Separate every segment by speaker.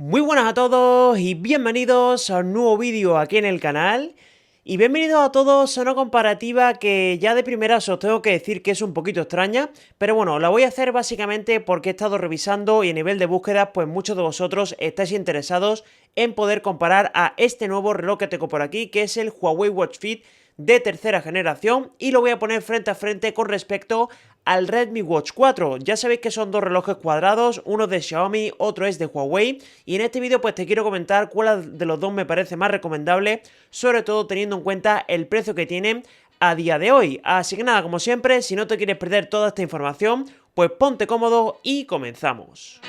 Speaker 1: Muy buenas a todos y bienvenidos a un nuevo vídeo aquí en el canal. Y bienvenidos a todos a una comparativa que ya de primeras os tengo que decir que es un poquito extraña, pero bueno, la voy a hacer básicamente porque he estado revisando y a nivel de búsqueda pues muchos de vosotros estáis interesados en poder comparar a este nuevo reloj que tengo por aquí, que es el Huawei Watch Fit de tercera generación, y lo voy a poner frente a frente con respecto al Redmi Watch 4. Ya sabéis que son dos relojes cuadrados, uno de Xiaomi, otro es de Huawei, y en este vídeo pues te quiero comentar cuál de los dos me parece más recomendable, sobre todo teniendo en cuenta el precio que tienen a día de hoy. Así que nada, como siempre, si no te quieres perder toda esta información, pues ponte cómodo y comenzamos.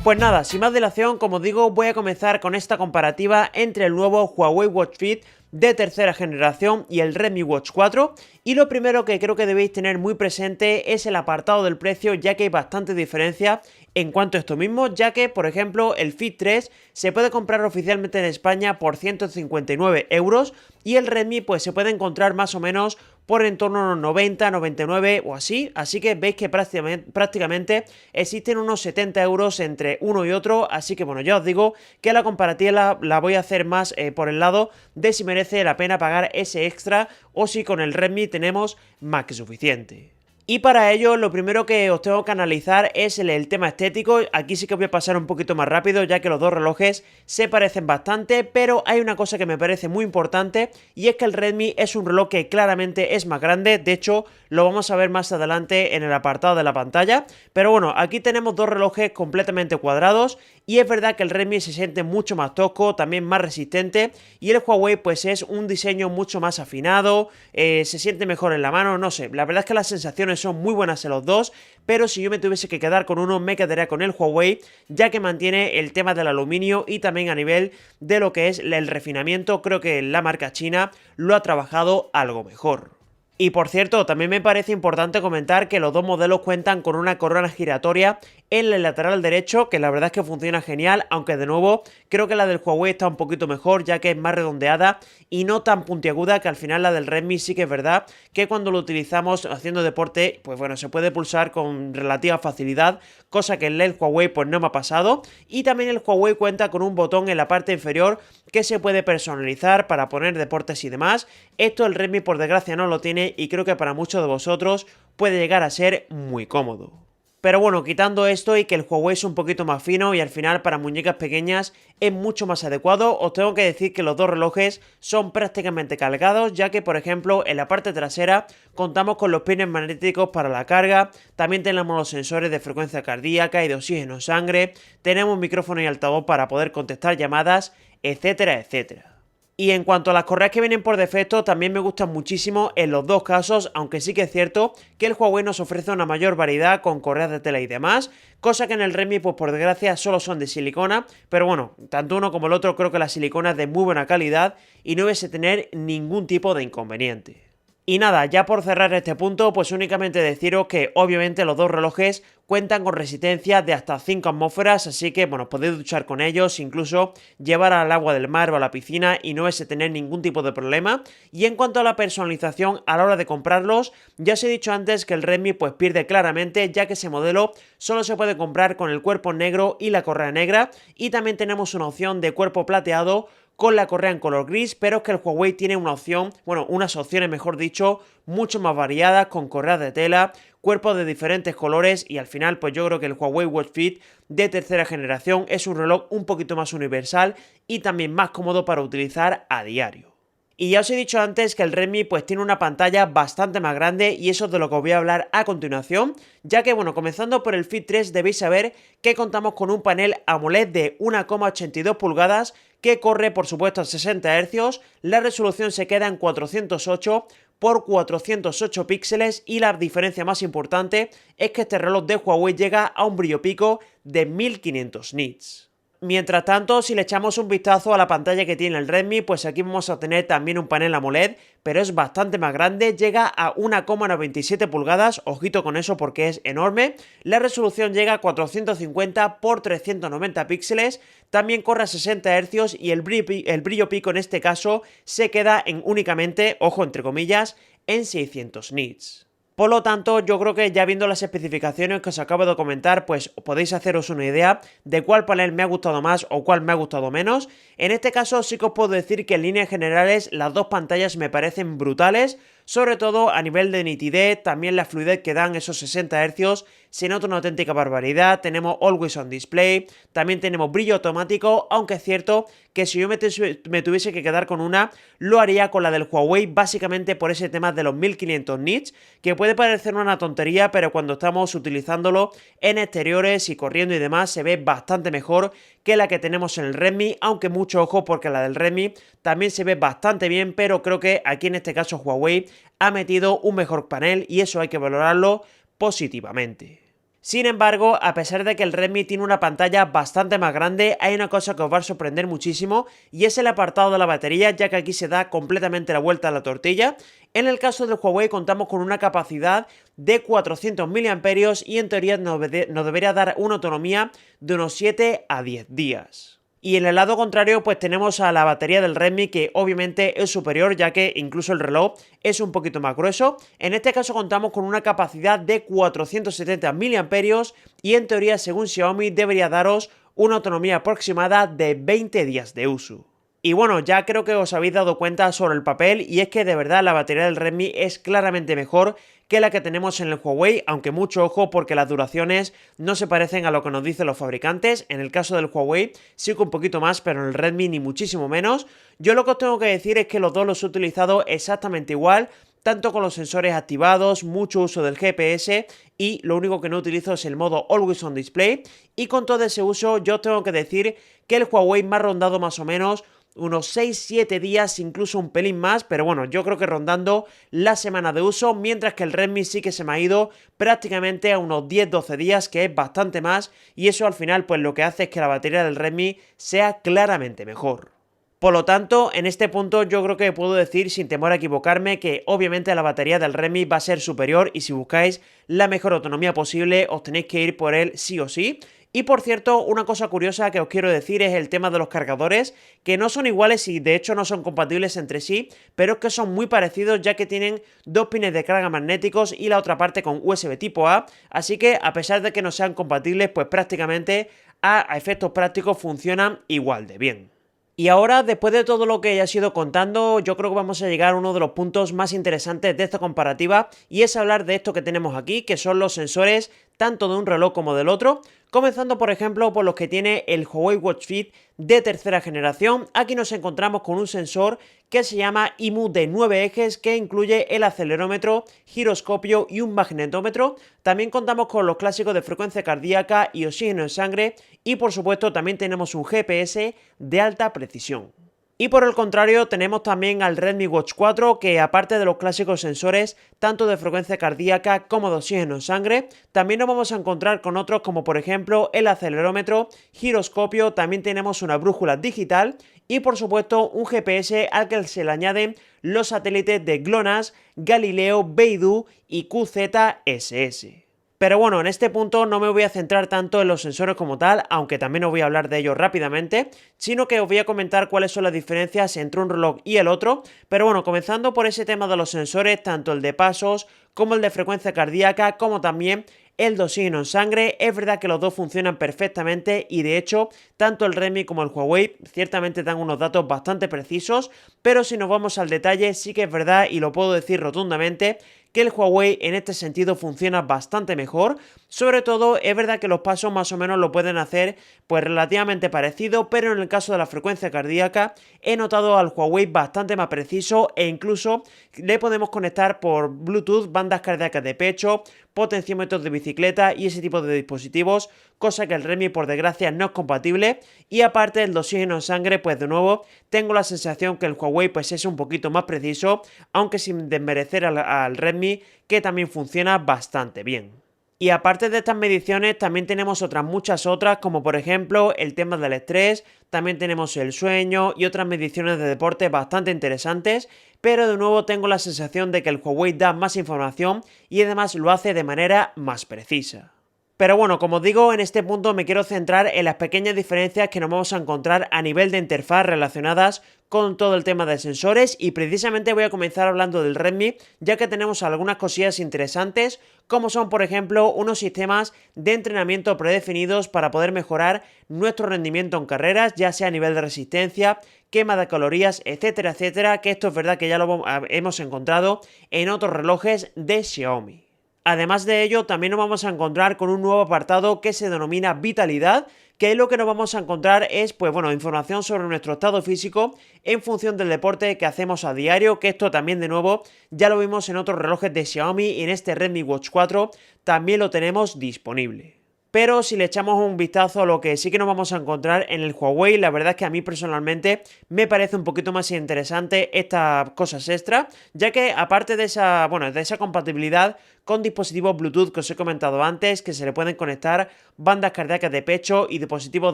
Speaker 1: Pues nada, sin más dilación, como os digo, voy a comenzar con esta comparativa entre el nuevo Huawei Watch Fit de tercera generación y el Redmi Watch 4, y lo primero que creo que debéis tener muy presente es el apartado del precio, ya que hay bastante diferencia en cuanto a esto mismo, ya que por ejemplo el Fit 3 se puede comprar oficialmente en España por 159 euros y el Redmi pues se puede encontrar más o menos por en torno a unos 90, 99 o así que veis que prácticamente existen unos 70 euros entre uno y otro, así que bueno, ya os digo que la comparativa la voy a hacer más por el lado de si merece la pena pagar ese extra o si con el Redmi tenemos más que suficiente. Y para ello lo primero que os tengo que analizar es el tema estético. Aquí sí que voy a pasar un poquito más rápido, ya que los dos relojes se parecen bastante, pero hay una cosa que me parece muy importante, y es que el Redmi es un reloj que claramente es más grande. De hecho lo vamos a ver más adelante en el apartado de la pantalla, pero bueno, aquí tenemos dos relojes completamente cuadrados y es verdad que el Redmi se siente mucho más tosco, también más resistente, y el Huawei pues es un diseño mucho más afinado, se siente mejor en la mano, no sé, la verdad es que las sensaciones son muy buenas en los dos, pero si yo me tuviese que quedar con uno me quedaría con el Huawei, ya que mantiene el tema del aluminio y también a nivel de lo que es el refinamiento, creo que la marca china lo ha trabajado algo mejor. Y por cierto, también me parece importante comentar que los dos modelos cuentan con una corona giratoria en el lateral derecho, que la verdad es que funciona genial, aunque de nuevo creo que la del Huawei está un poquito mejor, ya que es más redondeada y no tan puntiaguda, que al final la del Redmi sí que es verdad que cuando lo utilizamos haciendo deporte, pues bueno, se puede pulsar con relativa facilidad, cosa que en el Huawei pues no me ha pasado. Y también el Huawei cuenta con un botón en la parte inferior que se puede personalizar para poner deportes y demás. Esto el Redmi por desgracia no lo tiene y creo que para muchos de vosotros puede llegar a ser muy cómodo. Pero bueno, quitando esto y que el Huawei es un poquito más fino y al final para muñecas pequeñas es mucho más adecuado, os tengo que decir que los dos relojes son prácticamente calcados, ya que por ejemplo en la parte trasera contamos con los pines magnéticos para la carga, también tenemos los sensores de frecuencia cardíaca y de oxígeno en sangre, tenemos micrófono y altavoz para poder contestar llamadas, etcétera, etcétera. Y en cuanto a las correas que vienen por defecto, también me gustan muchísimo en los dos casos, aunque sí que es cierto que el Huawei nos ofrece una mayor variedad con correas de tela y demás, cosa que en el Redmi pues por desgracia solo son de silicona, pero bueno, tanto uno como el otro creo que la silicona es de muy buena calidad y no hubiese tener ningún tipo de inconveniente. Y nada, ya por cerrar este punto, pues únicamente deciros que obviamente los dos relojes cuentan con resistencia de hasta 5 atmósferas, así que bueno, podéis duchar con ellos, incluso llevar al agua del mar o a la piscina y no vais a tener ningún tipo de problema. Y en cuanto a la personalización a la hora de comprarlos, ya os he dicho antes que el Redmi pues pierde claramente, ya que ese modelo solo se puede comprar con el cuerpo negro y la correa negra, y también tenemos una opción de cuerpo plateado con la correa en color gris, pero es que el Huawei tiene una opción, bueno, unas opciones mejor dicho, mucho más variadas, con correas de tela, cuerpos de diferentes colores, y al final pues yo creo que el Huawei Watch Fit de tercera generación es un reloj un poquito más universal y también más cómodo para utilizar a diario. Y ya os he dicho antes que el Redmi pues tiene una pantalla bastante más grande, y eso es de lo que os voy a hablar a continuación, ya que bueno, comenzando por el Fit 3 debéis saber que contamos con un panel AMOLED de 1,82 pulgadas que corre por supuesto a 60 Hz, la resolución se queda en 408 por 408 píxeles y la diferencia más importante es que este reloj de Huawei llega a un brillo pico de 1500 nits. Mientras tanto, si le echamos un vistazo a la pantalla que tiene el Redmi, pues aquí vamos a tener también un panel AMOLED, pero es bastante más grande, llega a 1,97 pulgadas, ojito con eso porque es enorme, la resolución llega a 450 por 390 píxeles, también corre a 60 Hz y el brillo pico en este caso se queda en únicamente, ojo entre comillas, en 600 nits. Por lo tanto, yo creo que ya viendo las especificaciones que os acabo de comentar, pues podéis haceros una idea de cuál panel me ha gustado más o cuál me ha gustado menos. En este caso sí que os puedo decir que en líneas generales las dos pantallas me parecen brutales, sobre todo a nivel de nitidez, también la fluidez que dan esos 60 Hz, se nota una auténtica barbaridad. Tenemos Always On Display, también tenemos brillo automático, aunque es cierto que si yo me tuviese que quedar con una, lo haría con la del Huawei, básicamente por ese tema de los 1500 nits, que puede parecer una tontería, pero cuando estamos utilizándolo en exteriores y corriendo y demás, se ve bastante mejor que la que tenemos en el Redmi, aunque mucho ojo porque la del Redmi también se ve bastante bien, pero creo que aquí en este caso Huawei ha metido un mejor panel y eso hay que valorarlo positivamente. Sin embargo, a pesar de que el Redmi tiene una pantalla bastante más grande, hay una cosa que os va a sorprender muchísimo y es el apartado de la batería, ya que aquí se da completamente la vuelta a la tortilla. En el caso del Huawei contamos con una capacidad de 400 mAh y en teoría nos debería dar una autonomía de unos 7 a 10 días. Y en el lado contrario pues tenemos a la batería del Redmi, que obviamente es superior, ya que incluso el reloj es un poquito más grueso. En este caso contamos con una capacidad de 470 mAh y en teoría según Xiaomi debería daros una autonomía aproximada de 20 días de uso. Y bueno, ya creo que os habéis dado cuenta sobre el papel, y es que de verdad la batería del Redmi es claramente mejor que la que tenemos en el Huawei, aunque mucho ojo porque las duraciones no se parecen a lo que nos dicen los fabricantes. En el caso del Huawei sí que un poquito más, pero en el Redmi ni muchísimo menos. Yo lo que os tengo que decir es que los dos los he utilizado exactamente igual, tanto con los sensores activados, mucho uso del GPS, y lo único que no utilizo es el modo Always On Display, y con todo ese uso yo tengo que decir que el Huawei me ha rondado más o menos unos 6-7 días, incluso un pelín más, pero bueno, yo creo que rondando la semana de uso, mientras que el Redmi sí que se me ha ido prácticamente a unos 10-12 días, que es bastante más, y eso al final pues lo que hace es que la batería del Redmi sea claramente mejor. Por lo tanto, en este punto yo creo que puedo decir sin temor a equivocarme que obviamente la batería del Redmi va a ser superior, y si buscáis la mejor autonomía posible os tenéis que ir por él sí o sí. Y por cierto, una cosa curiosa que os quiero decir es el tema de los cargadores, que no son iguales y de hecho no son compatibles entre sí, pero es que son muy parecidos, ya que tienen dos pines de carga magnéticos y la otra parte con USB tipo A, así que a pesar de que no sean compatibles, pues prácticamente a efectos prácticos funcionan igual de bien. Y ahora, después de todo lo que ya he ido contando, yo creo que vamos a llegar a uno de los puntos más interesantes de esta comparativa, y es hablar de esto que tenemos aquí, que son los sensores tanto de un reloj como del otro, comenzando por ejemplo por los que tiene el Huawei Watch Fit de tercera generación. Aquí nos encontramos con un sensor que se llama IMU de 9 ejes, que incluye el acelerómetro, giroscopio y un magnetómetro. También contamos con los clásicos de frecuencia cardíaca y oxígeno en sangre, y por supuesto también tenemos un GPS de alta precisión. Y por el contrario tenemos también al Redmi Watch 4, que aparte de los clásicos sensores tanto de frecuencia cardíaca como de oxígeno en sangre, también nos vamos a encontrar con otros como por ejemplo el acelerómetro, giroscopio, también tenemos una brújula digital y por supuesto un GPS al que se le añaden los satélites de GLONASS, Galileo, Beidou y QZSS. Pero bueno, en este punto no me voy a centrar tanto en los sensores como tal, aunque también os voy a hablar de ellos rápidamente, sino que os voy a comentar cuáles son las diferencias entre un reloj y el otro. Pero bueno, comenzando por ese tema de los sensores, tanto el de pasos como el de frecuencia cardíaca, como también el de oxígeno en sangre, es verdad que los dos funcionan perfectamente, y de hecho tanto el Redmi como el Huawei ciertamente dan unos datos bastante precisos, pero si nos vamos al detalle sí que es verdad, y lo puedo decir rotundamente, que el Huawei en este sentido funciona bastante mejor. Sobre todo es verdad que los pasos más o menos lo pueden hacer pues relativamente parecido, pero en el caso de la frecuencia cardíaca he notado al Huawei bastante más preciso, e incluso le podemos conectar por Bluetooth bandas cardíacas de pecho, potenciómetros de bicicleta y ese tipo de dispositivos, cosa que el Redmi por desgracia no es compatible. Y aparte el de oxígeno en sangre, pues de nuevo tengo la sensación que el Huawei pues es un poquito más preciso, aunque sin desmerecer al Redmi, que también funciona bastante bien. Y aparte de estas mediciones también tenemos otras muchas otras, como por ejemplo el tema del estrés, también tenemos el sueño y otras mediciones de deporte bastante interesantes, pero de nuevo tengo la sensación de que el Huawei da más información y además lo hace de manera más precisa. Pero bueno, como os digo, en este punto me quiero centrar en las pequeñas diferencias que nos vamos a encontrar a nivel de interfaz relacionadas con todo el tema de sensores, y precisamente voy a comenzar hablando del Redmi, ya que tenemos algunas cosillas interesantes, como son por ejemplo unos sistemas de entrenamiento predefinidos para poder mejorar nuestro rendimiento en carreras, ya sea a nivel de resistencia, quema de calorías, etcétera, etcétera, que esto es verdad que ya lo hemos encontrado en otros relojes de Xiaomi. Además de ello, también nos vamos a encontrar con un nuevo apartado que se denomina Vitalidad, que lo que nos vamos a encontrar es, pues bueno, información sobre nuestro estado físico en función del deporte que hacemos a diario, que esto también de nuevo ya lo vimos en otros relojes de Xiaomi y en este Redmi Watch 4 también lo tenemos disponible. Pero si le echamos un vistazo a lo que sí que nos vamos a encontrar en el Huawei, la verdad es que a mí personalmente me parece un poquito más interesante estas cosas extra, ya que aparte de esa, bueno, de esa compatibilidad con dispositivos Bluetooth que os he comentado antes, que se le pueden conectar bandas cardíacas de pecho y dispositivos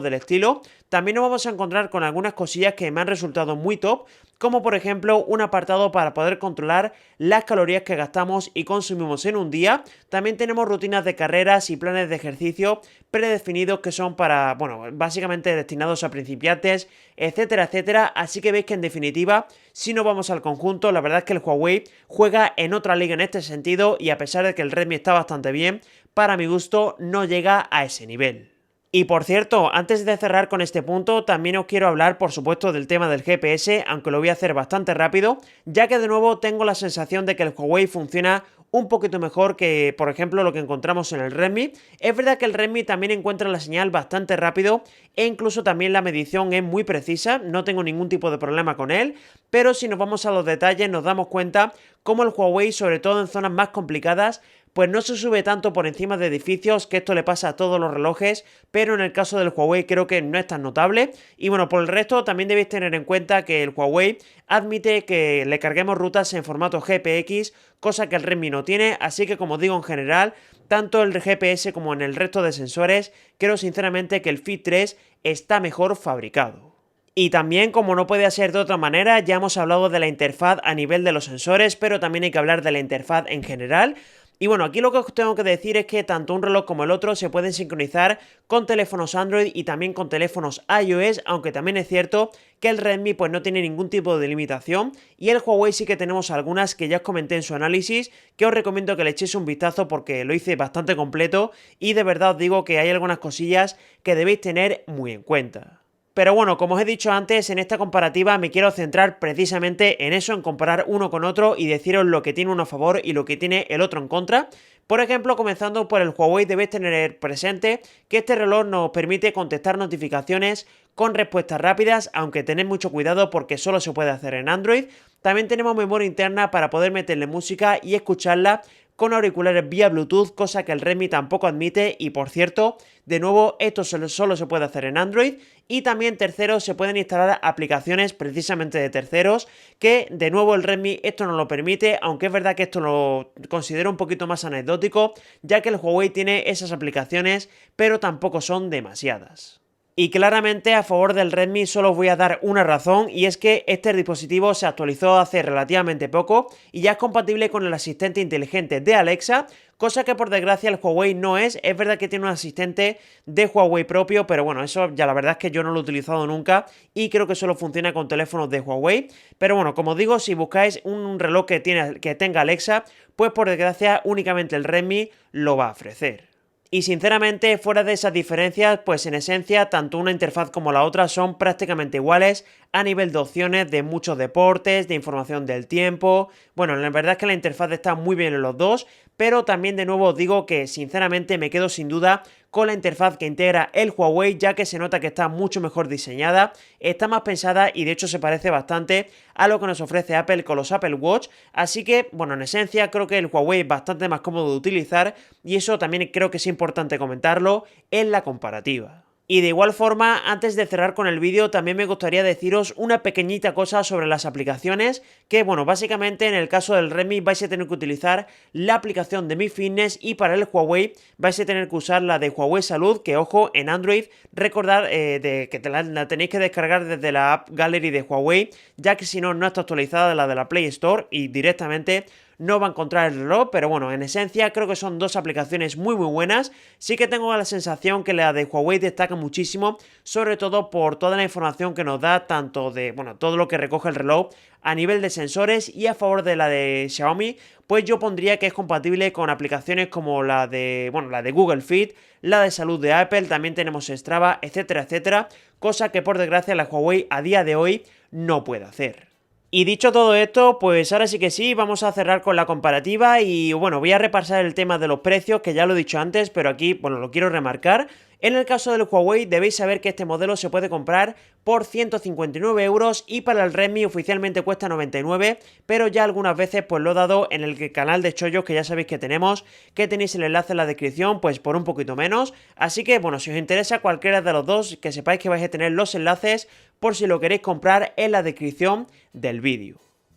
Speaker 1: del estilo, también nos vamos a encontrar con algunas cosillas que me han resultado muy top, como por ejemplo un apartado para poder controlar las calorías que gastamos y consumimos en un día. También tenemos rutinas de carreras y planes de ejercicio predefinidos que son para, bueno, básicamente destinados a principiantes, etcétera, etcétera. Así que veis que en definitiva, si nos vamos al conjunto, la verdad es que el Huawei juega en otra liga en este sentido, y a pesar de que el Redmi está bastante bien, para mi gusto no llega a ese nivel. Y por cierto, antes de cerrar con este punto, también os quiero hablar, por supuesto, del tema del GPS, aunque lo voy a hacer bastante rápido, ya que de nuevo tengo la sensación de que el Huawei funciona un poquito mejor que, por ejemplo, lo que encontramos en el Redmi. Es verdad que el Redmi también encuentra la señal bastante rápido e incluso también la medición es muy precisa, no tengo ningún tipo de problema con él, pero si nos vamos a los detalles nos damos cuenta cómo el Huawei, sobre todo en zonas más complicadas, pues no se sube tanto por encima de edificios, que esto le pasa a todos los relojes, pero en el caso del Huawei creo que no es tan notable. Y bueno, por el resto también debéis tener en cuenta que el Huawei admite que le carguemos rutas en formato GPX, cosa que el Redmi no tiene, así que como digo en general, tanto el GPS como en el resto de sensores, creo sinceramente que el Fit 3 está mejor fabricado. Y también, como no puede ser de otra manera, ya hemos hablado de la interfaz a nivel de los sensores, pero también hay que hablar de la interfaz en general. Y bueno, aquí lo que os tengo que decir es que tanto un reloj como el otro se pueden sincronizar con teléfonos Android y también con teléfonos iOS, aunque también es cierto que el Redmi pues no tiene ningún tipo de limitación, y el Huawei sí que tenemos algunas que ya os comenté en su análisis, que os recomiendo que le echéis un vistazo porque lo hice bastante completo y de verdad os digo que hay algunas cosillas que debéis tener muy en cuenta. Pero bueno, como os he dicho antes, en esta comparativa me quiero centrar precisamente en eso, en comparar uno con otro y deciros lo que tiene uno a favor y lo que tiene el otro en contra. Por ejemplo, comenzando por el Huawei, debéis tener presente que este reloj nos permite contestar notificaciones con respuestas rápidas, aunque tened mucho cuidado porque solo se puede hacer en Android. También tenemos memoria interna para poder meterle música y escucharla con auriculares vía Bluetooth, cosa que el Redmi tampoco admite, y por cierto, de nuevo, esto solo se puede hacer en Android. Y también terceros, se pueden instalar aplicaciones precisamente de terceros, que de nuevo el Redmi esto no lo permite, aunque es verdad que esto lo considero un poquito más anecdótico, ya que el Huawei tiene esas aplicaciones, pero tampoco son demasiadas. Y claramente a favor del Redmi solo os voy a dar una razón, y es que este dispositivo se actualizó hace relativamente poco y ya es compatible con el asistente inteligente de Alexa, cosa que por desgracia el Huawei no es. Es verdad que tiene un asistente de Huawei propio, pero bueno, eso ya la verdad es que yo no lo he utilizado nunca y creo que solo funciona con teléfonos de Huawei. Pero bueno, como digo, si buscáis un reloj que tenga Alexa, pues por desgracia únicamente el Redmi lo va a ofrecer. Y sinceramente, fuera de esas diferencias, pues en esencia, tanto una interfaz como la otra son prácticamente iguales a nivel de opciones de muchos deportes, de información del tiempo. Bueno, la verdad es que la interfaz está muy bien en los dos, pero también de nuevo os digo que sinceramente me quedo sin duda con la interfaz que integra el Huawei, ya que se nota que está mucho mejor diseñada, está más pensada y de hecho se parece bastante a lo que nos ofrece Apple con los Apple Watch, así que, bueno, en esencia creo que el Huawei es bastante más cómodo de utilizar y eso también creo que es importante comentarlo en la comparativa. Y de igual forma, antes de cerrar con el vídeo, también me gustaría deciros una pequeñita cosa sobre las aplicaciones, que bueno, básicamente en el caso del Redmi vais a tener que utilizar la aplicación de Mi Fitness y para el Huawei vais a tener que usar la de Huawei Salud, que ojo, en Android recordad que la tenéis que descargar desde la App Gallery de Huawei, ya que si no, no está actualizada la de la Play Store y directamente no va a encontrar el reloj, pero bueno, en esencia creo que son dos aplicaciones muy buenas. Sí que tengo la sensación que la de Huawei destaca muchísimo, sobre todo por toda la información que nos da, tanto de, bueno, todo lo que recoge el reloj a nivel de sensores, y a favor de la de Xiaomi, pues yo pondría que es compatible con aplicaciones como la de, bueno, la de Google Fit, la de salud de Apple, también tenemos Strava, etcétera, etcétera, cosa que por desgracia la Huawei a día de hoy no puede hacer. Y dicho todo esto, pues ahora sí que sí, vamos a cerrar con la comparativa y bueno, voy a repasar el tema de los precios, que ya lo he dicho antes, pero aquí, bueno, lo quiero remarcar. En el caso del Huawei debéis saber que este modelo se puede comprar por 159 euros y para el Redmi oficialmente cuesta 99, pero ya algunas veces pues lo he dado en el canal de chollos que ya sabéis que tenemos, que tenéis el enlace en la descripción, pues por un poquito menos. Así que bueno, si os interesa cualquiera de los dos, que sepáis que vais a tener los enlaces por si lo queréis comprar en la descripción del vídeo.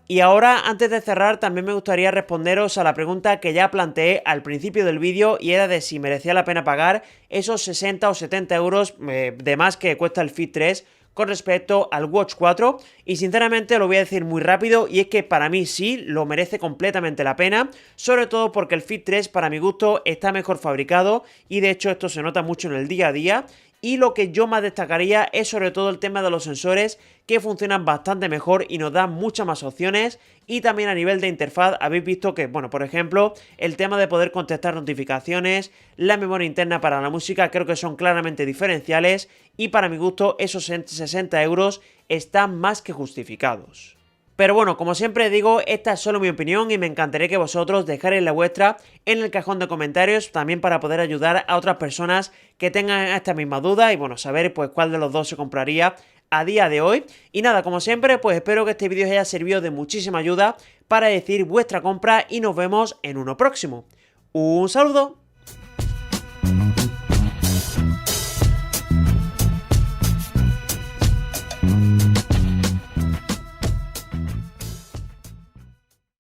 Speaker 1: Y ahora, antes de cerrar, también me gustaría responderos a la pregunta que ya planteé al principio del vídeo, y era de si merecía la pena pagar esos 60 o 70 euros de más que cuesta el Fit 3 con respecto al Watch 4, y sinceramente lo voy a decir muy rápido, y es que para mí sí, lo merece completamente la pena, sobre todo porque el Fit 3 para mi gusto está mejor fabricado, y de hecho esto se nota mucho en el día a día. Y lo que yo más destacaría es sobre todo el tema de los sensores, que funcionan bastante mejor y nos dan muchas más opciones. Y también a nivel de interfaz habéis visto que, bueno, por ejemplo, el tema de poder contestar notificaciones, la memoria interna para la música, creo que son claramente diferenciales, y para mi gusto esos 60 euros están más que justificados. Pero bueno, como siempre digo, esta es solo mi opinión y me encantaría que vosotros dejarais la vuestra en el cajón de comentarios, también para poder ayudar a otras personas que tengan esta misma duda y bueno, saber pues cuál de los dos se compraría a día de hoy. Y nada, como siempre, pues espero que este vídeo os haya servido de muchísima ayuda para decir vuestra compra y nos vemos en uno próximo. ¡Un saludo!